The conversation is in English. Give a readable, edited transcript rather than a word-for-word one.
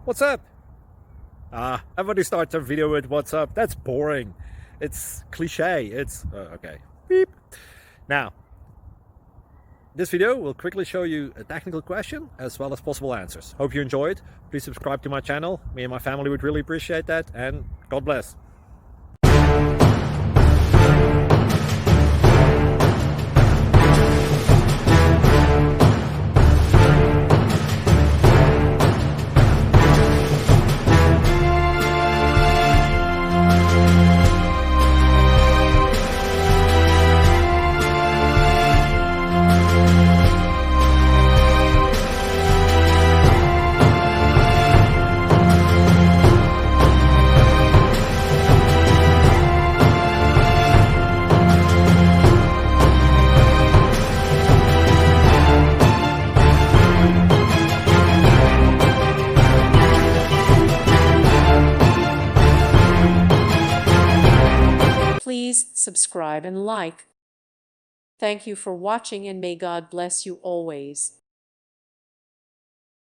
What's up? Everybody starts their video with what's up. That's boring. It's cliche. It's okay. Beep. Now, this video will quickly show you a technical question as well as possible answers. Hope you enjoyed. Please subscribe to my channel. Me and my family would really appreciate that, and God bless. Please subscribe and like. Thank you for watching, and may God bless you always.